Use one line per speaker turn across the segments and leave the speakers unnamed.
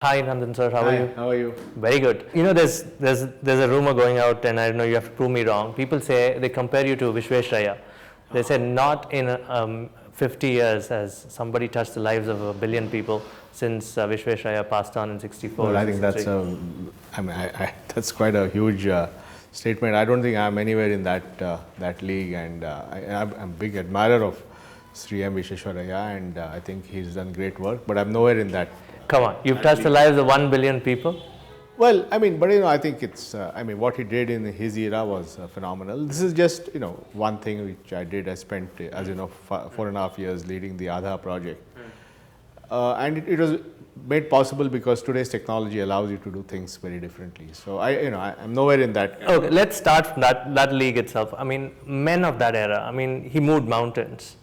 Hi Nandan sir, how are you?
How are you?
Very good. There's a rumor going out, and I know you have to prove me wrong. People say they compare you to Visvesvaraya. They said not in 50 years has somebody touched the lives of 1 billion people since Visvesvaraya passed on in 64.
Well, I think that's that's quite a huge statement. I don't think I'm anywhere in that league, and I'm a big admirer of Sir M Visvesvaraya, and I think he's done great work. But I'm nowhere in that.
Come on, you've touched the lives of 1 billion people?
Well, but I think it's, what he did in his era was phenomenal. This is just, one thing which I did. I spent, as you know, 4.5 years leading the Aadhaar project. And it was made possible because today's technology allows you to do things very differently. So I'm nowhere in that.
Okay, let's start from that league itself. Men of that era, he moved mountains.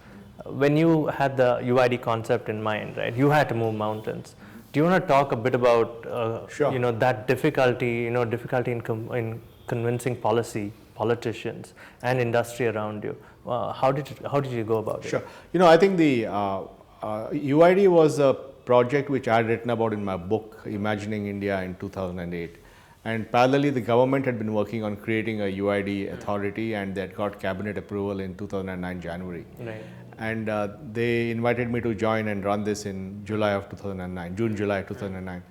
When you had the UID concept in mind, right, you had to move mountains. Do you want to talk a bit about
Sure.
that difficulty in convincing politicians and industry around you? How did you go about it?
Sure. I think the UID was a project which I had written about in my book, Imagining India, in 2008. And parallelly, the government had been working on creating a UID authority, and they had got cabinet approval in 2009 January.
Right.
And they invited me to join and run this in July of 2009, June-July 2009.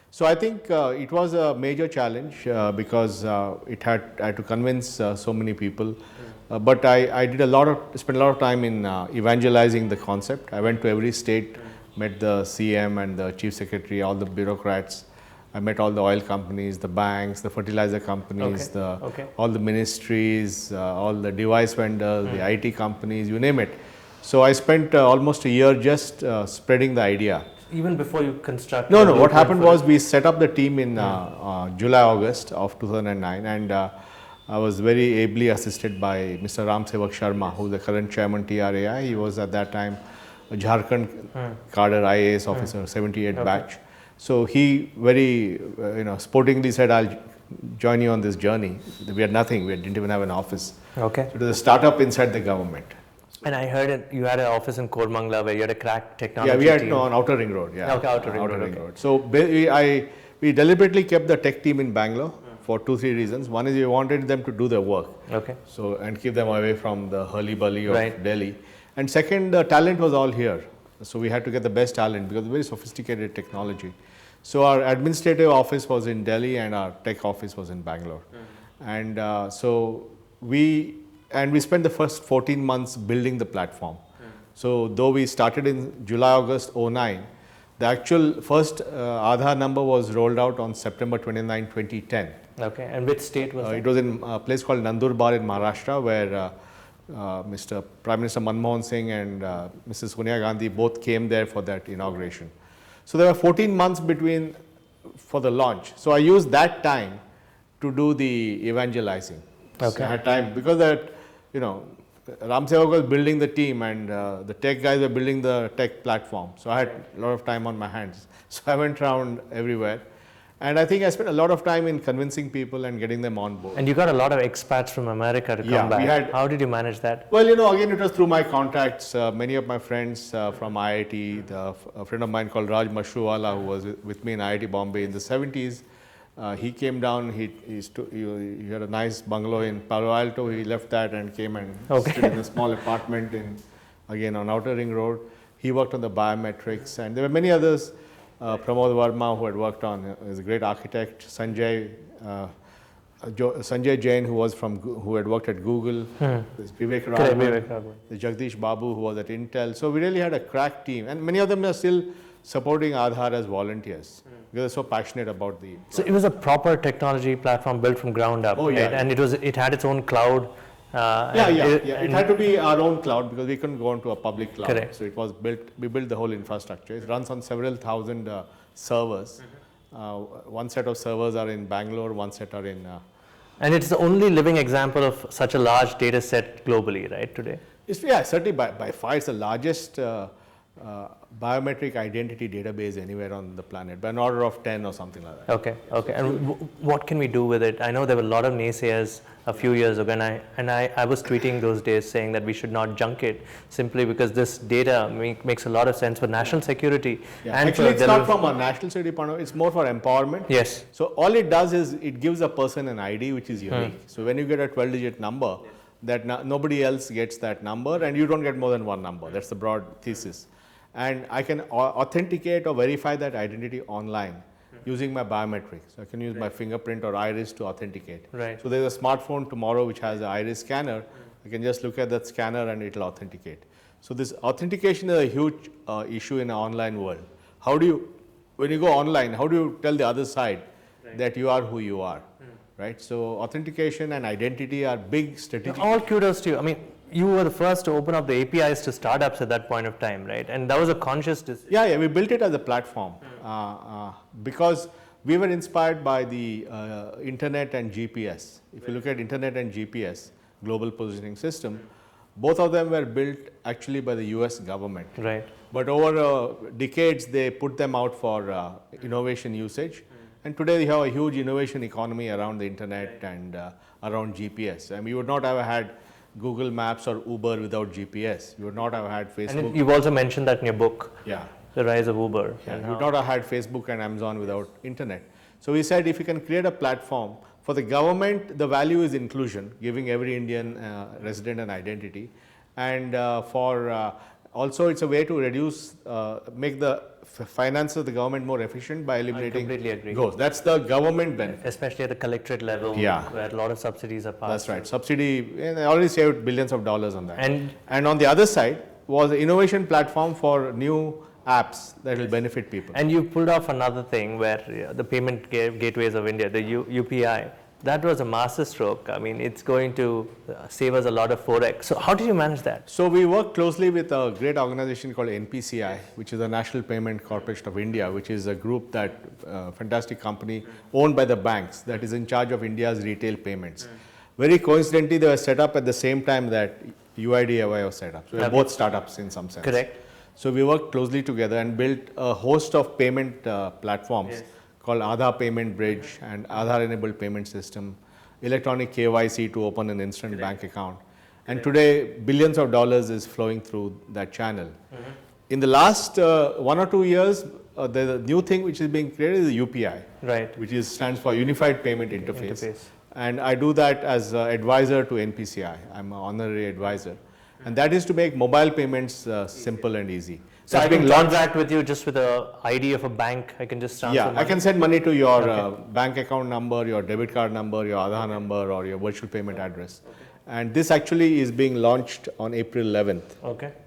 So I think it was a major challenge because I had to convince so many people. But I did spent a lot of time in evangelizing the concept. I went to every state, met the CM and the chief secretary, all the bureaucrats. I met all the oil companies, the banks, the fertilizer companies, all the ministries, all the device vendors, the IT companies, you name it. So I spent almost a year just spreading the idea.
Even before you constructed?
No. What happened was we set up the team in July, August of 2009, and I was very ably assisted by Mr. Ram Sevak Sharma, who is the current chairman TRAI. He was at that time a Jharkhand cadre IAS officer, 78 batch. So he very sportingly said, "I'll join you on this journey." We had nothing. We didn't even have an office.
Okay.
So it was a startup inside the government.
And I heard you had an office in Koramangala where you had a crack technology
team. Yeah, we had
on
Outer Ring Road. Yeah.
Okay, Outer Ring Road.
So we deliberately kept the tech team in Bangalore for 2-3 reasons. One is we wanted them to do their work.
Okay.
So and keep them away from the hurly-burly of Delhi. And second, the talent was all here. So we had to get the best talent because it's very sophisticated technology. So our administrative office was in Delhi and our tech office was in Bangalore. And so we spent the first 14 months building the platform. So though we started in July, August 2009, the actual first Aadhaar number was rolled out on September 29, 2010.
Okay, and which state was that?
It was in a place called Nandurbar in Maharashtra, where Mr. Prime Minister Manmohan Singh and Mrs. Sonia Gandhi both came there for that inauguration. So there were 14 months for the launch. So I used that time to do the evangelizing.
Okay.
So I had time because Ram Sevak was building the team and the tech guys were building the tech platform. So I had a lot of time on my hands. So I went around everywhere. And I think I spent a lot of time in convincing people and getting them on board.
And you got a lot of expats from America to come back. How did you manage that?
Well, again, it was through my contacts. Many of my friends from IIT, a friend of mine called Raj Mashruwala, who was with me in IIT Bombay in the 70s, he came down, he had a nice bungalow in Palo Alto. He left that and came and stayed in a small apartment on Outer Ring Road. He worked on the biometrics, and there were many others. Pramod Verma, who had worked on, is a great architect. Sanjay Jain, who had worked at Google. Vivek Raghavan, Jagdish Babu, who was at Intel. So we really had a crack team, and many of them are still supporting Aadhaar as volunteers because they're so passionate about the.
So it was a proper technology platform built from ground up, right? And it had its own cloud.
It had to be our own cloud because we couldn't go into a public cloud.
Correct.
So it was built. We built the whole infrastructure. It runs on several thousand servers. One set of servers are in Bangalore. One set are in.
And it's the only living example of such a large data set globally, right? Today.
Certainly by far it's the largest biometric identity database anywhere on the planet, by an order of 10 or something like that.
Okay, okay. And what can we do with it? I know there were a lot of naysayers a few years ago, and I was tweeting those days saying that we should not junk it simply because this data makes a lot of sense for national security.
Yeah.
And
actually, it's not from a national security point of view, it's more for empowerment.
Yes.
So all it does is it gives a person an ID which is unique. So when you get a 12-digit number, that nobody else gets that number, and you don't get more than one number. That's the broad thesis. And I can authenticate or verify that identity online using my biometrics. So I can use my fingerprint or iris to authenticate.
Right.
So there's a smartphone tomorrow which has an iris scanner. I can just look at that scanner and it will authenticate. So this authentication is a huge issue in an online world. How do you, when you go online, how do you tell the other side that you are who you are? Right? So authentication and identity are big strategic.
All kudos to you. I mean, you were the first to open up the APIs to startups at that point of time, right? And that was a conscious decision.
Yeah, we built it as a platform because we were inspired by the internet and GPS. If you look at internet and GPS, global positioning system, both of them were built actually by the US government.
Right.
But over decades, they put them out for innovation usage. And today we have a huge innovation economy around the internet and around GPS. And we would not have had Google Maps or Uber without GPS. You would not have had Facebook.
And you've also mentioned that in your book,
Yeah.
The Rise of Uber.
Yeah, you would not have had Facebook and Amazon without internet. So we said if you can create a platform for the government, the value is inclusion, giving every Indian resident an identity. And also it's a way to reduce, make the finance of the government more efficient by eliminating
completely agree.
ghosts. That's the government benefit.
Especially at the collectorate level,
Yeah.
where a lot of subsidies are passed.
That's right. Subsidy, and I already saved billions of dollars on that.
And
on the other side was an innovation platform for new apps that will benefit people.
And you pulled off another thing where the payment gateways of India, the UPI, that was a master stroke. I mean, it's going to save us a lot of forex. So how did you manage that?
So we work closely with a great organization called NPCI, which is the National Payment Corporation of India, which is a group that, fantastic company owned by the banks that is in charge of India's retail payments. Very coincidentally, they were set up at the same time that UIDAI was set up. So we are both startups in some sense.
Correct.
So we worked closely together and built a host of payment platforms called Aadhaar Payment Bridge and Aadhaar Enabled Payment System, electronic KYC to open an instant bank account. And today, billions of dollars is flowing through that channel. In the last 1 or 2 years, the new thing which is being created is the UPI,
Right.
which stands for Unified Payment Interface. And I do that as an advisor to NPCI. I'm an honorary advisor. And that is to make mobile payments simple and easy.
So I can transact with you just with the ID of a bank. I can just transfer money.
I can send money to your bank account number, your debit card number, your Aadhaar number, or your virtual payment address. And this actually is being launched on April 11th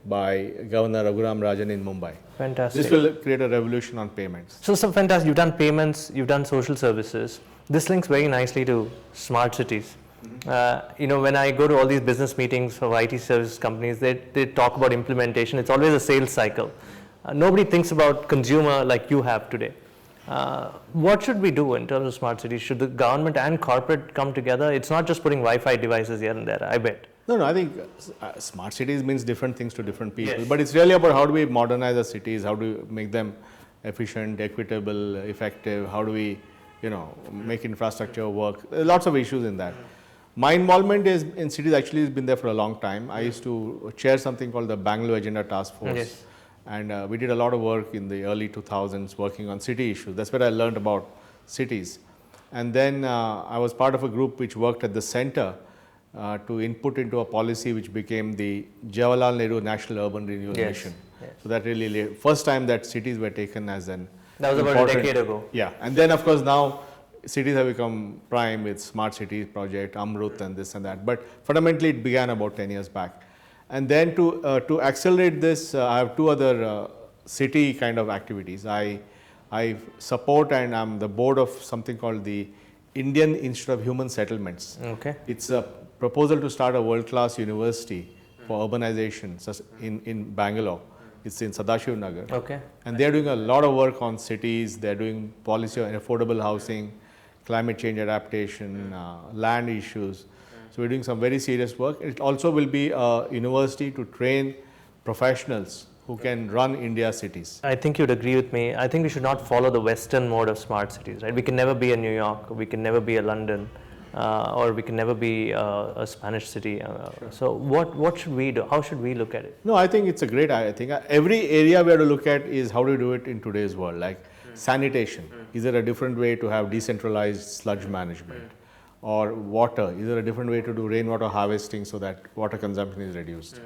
by Governor Raghuram Rajan in Mumbai.
Fantastic.
This will create a revolution on payments.
So fantastic. You've done payments, you've done social services. This links very nicely to smart cities. When I go to all these business meetings for IT service companies, they talk about implementation. It's always a sales cycle. Nobody thinks about consumer like you have today. What should we do in terms of smart cities? Should the government and corporate come together? It's not just putting Wi-Fi devices here and there, I bet.
No, I think smart cities means different things to different people. But it's really about how do we modernize the cities, how do we make them efficient, equitable, effective, how do we make infrastructure work. There are lots of issues in that. My involvement in cities actually has been there for a long time. I used to chair something called the Bangalore Agenda Task Force. And we did a lot of work in the early 2000s working on city issues. That's where I learned about cities. And then I was part of a group which worked at the center to input into a policy which became the Jawaharlal Nehru National Urban Renewal Mission. So that really, first time that cities were taken as an
That was about a decade ago.
Yeah. And then of course now cities have become prime with smart cities project, Amrut and this and that. But fundamentally it began about 10 years back. And then to accelerate this, I have two other city kind of activities. I support and I'm the board of something called the Indian Institute of Human Settlements. It's a proposal to start a world-class university for urbanization in Bangalore. It's in Sadashiv Nagar. And they're doing a lot of work on cities. They're doing policy on affordable housing, climate change adaptation, land issues. So we're doing some very serious work. It also will be a university to train professionals who can run India's cities.
I think you'd agree with me. I think we should not follow the Western mode of smart cities, right? We can never be a New York, we can never be a London, or we can never be a Spanish city. So what should we do? How should we look at it?
No, I think it's a great idea. I think every area we have to look at is how do you do it in today's world, like sanitation. Is there a different way to have decentralized sludge management? Or water, is there a different way to do rainwater harvesting so that water consumption is reduced?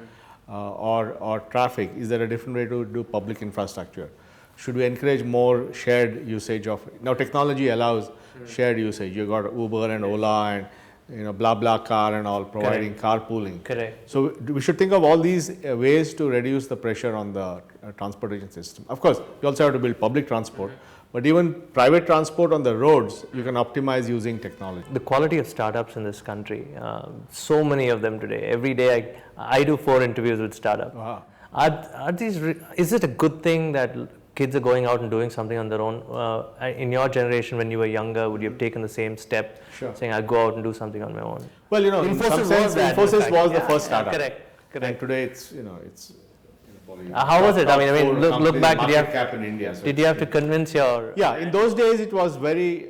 Or traffic, is there a different way to do public infrastructure? Should we encourage more shared usage of, now technology allows shared usage. You got Uber and Ola and BlaBlaCar and all providing carpooling.
Correct.
So we should think of all these ways to reduce the pressure on the transportation system. Of course, you also have to build public transport, but even private transport on the roads, you can optimize using technology.
The quality of startups in this country, so many of them today. Every day I do 4 interviews with startups.
Wow.
Is it a good thing that kids are going out and doing something on their own? In your generation, when you were younger, would you have taken the same step, saying, I'll go out and do something on my own?
Well, in some sense, Infosys was the first startup.
Correct.
And today it's,
how was it? I mean, look back.
In India, so
did you have to convince your?
Yeah, in those days it was very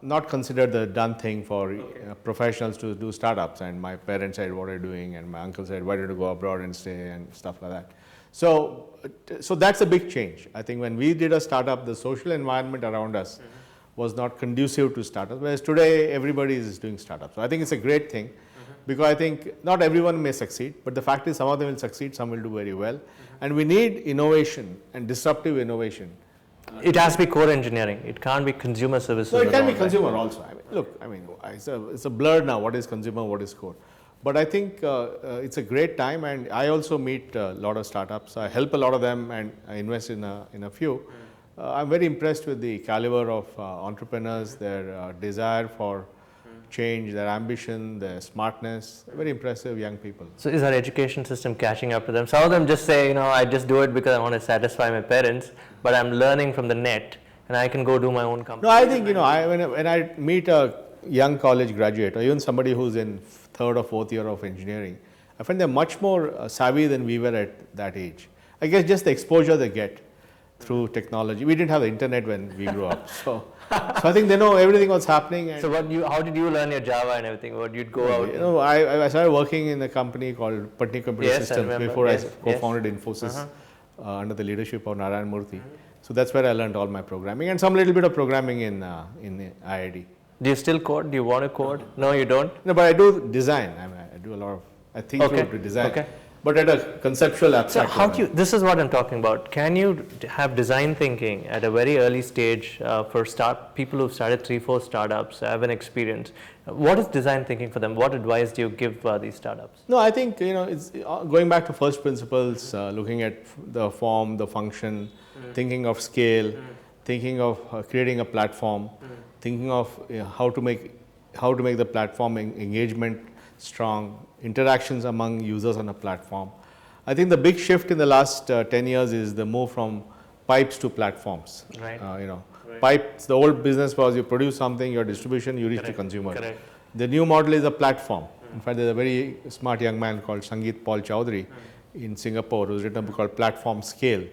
not considered the done thing for professionals to do startups. And my parents said, "What are you doing?" And my uncle said, "Why don't you go abroad and stay?" and stuff like that. So that's a big change. I think when we did a startup, the social environment around us was not conducive to startups. Whereas today everybody is doing startups. So I think it's a great thing. Because I think not everyone may succeed, but the fact is some of them will succeed, some will do very well. And we need innovation and disruptive innovation.
It has to be core engineering. It can't be consumer services.
No, it can be consumer also. It's a blur now, what is consumer, what is core. But I think it's a great time, and I also meet a lot of startups. I help a lot of them and I invest in a few. I'm very impressed with the caliber of entrepreneurs, their desire for change, their ambition, their smartness. Very impressive young people.
So is our education system catching up to them? Some of them just say, I just do it because I want to satisfy my parents, but I'm learning from the net and I can go do my own company.
No, I think, when I meet a young college graduate or even somebody who's in 3rd or 4th year of engineering, I find they're much more savvy than we were at that age. I guess just the exposure they get through technology. We didn't have the internet when we grew up. So I think they know everything what's happening. And
so how did you learn your Java and everything? What you'd go out?
I started working in a company called Patni Computer Systems before I co-founded Infosys under the leadership of Narayan Murthy. So that's where I learned all my programming and some little bit of programming in IIT.
Do you still code? Do you want to code? No, you don't?
No, but I do design. I do a lot of, I think through design. But at a conceptual abstract level.
This is what I'm talking about. Can you have design thinking at a very early stage for people who've started 3-4 startups, have an experience? What is design thinking for them? What advice do you give these startups?
No, I think, it's going back to first principles, looking at the form, the function, thinking of scale, thinking of creating a platform, thinking of how to make the platform engagement strong, interactions among users on a platform. I think the big shift in the last 10 years is the move from pipes to platforms.
Right.
Pipes, the old business was you produce something, your distribution, you reach the consumer.
Correct.
The new model is a platform. In fact, there's a very smart young man called Sangeet Paul Chowdhury in Singapore who's written a book called Platform Scale.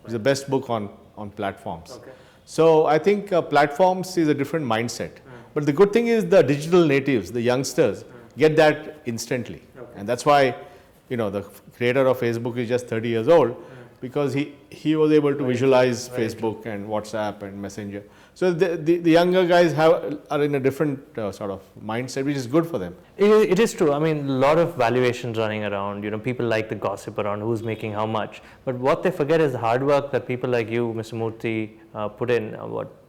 It's the best book on platforms. So I think platforms is a different mindset. But the good thing is the digital natives, the youngsters, get that instantly. And that's why, the creator of Facebook is just 30 years old because he was able to visualize Facebook and WhatsApp and Messenger. So the younger guys are in a different sort of mindset, which is good for them.
It is true. I mean, a lot of valuations running around. People like the gossip around who's making how much. But what they forget is the hard work that people like you, Mr. Murthy, put in.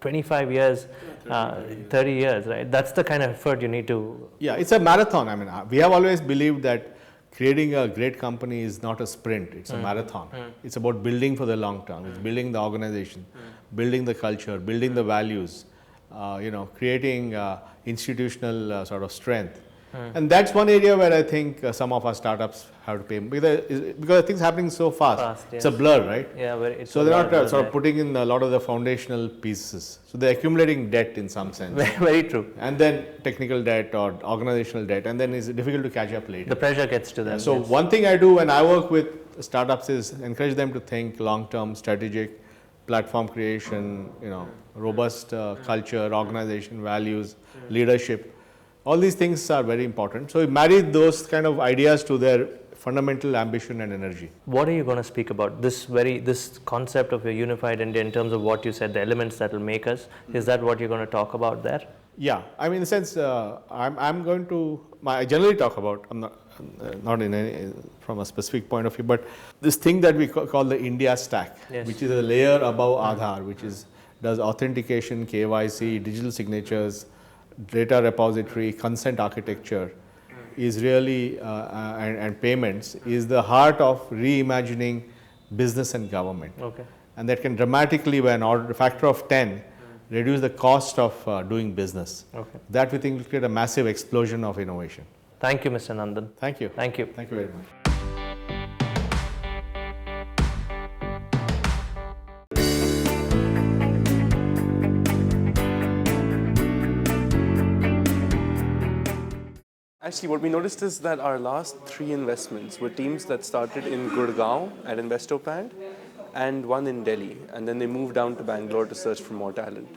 25 years, 30 years, right? That's the kind of effort you need to.
Yeah, it's a marathon. I mean, we have always believed that creating a great company is not a sprint, it's a marathon. It's about building for the long term. It's building the organization, building the culture, building the values, creating institutional sort of strength. And that's one area where I think some of our startups have to pay, because things happening so fast. It's a blur, right?
Yeah,
so they're not sort of putting in a lot of the foundational pieces. So they're accumulating debt in some sense.
Very true.
And then technical debt or organizational debt, and then it's difficult to catch up later.
The pressure gets to them.
So one thing I do when I work with startups is encourage them to think long-term, strategic, platform creation, robust culture, organization, values, leadership. All these things are very important. So we marry those kind of ideas to their fundamental ambition and energy.
What are you going to speak about? This concept of a unified India in terms of what you said, the elements that will make us. Is that what you're going to talk about there?
Yeah, I mean, in a sense, I'm going to. I generally talk about. I'm not in any, from a specific point of view, but this thing that we call the India stack,
Yes.
which is a layer above Aadhaar, which does authentication, KYC, digital signatures, data repository, consent architecture, is really and payments is the heart of reimagining business and government.
Okay.
And that can dramatically, by a factor of 10, reduce the cost of doing business.
Okay.
That we think will create a massive explosion of innovation.
Thank you, Mr. Nandan.
Thank you.
Thank you.
Thank you very much.
Actually, what we noticed is that our last 3 investments were teams that started in Gurgaon at Investopad and one in Delhi, and then they moved down to Bangalore to search for more talent.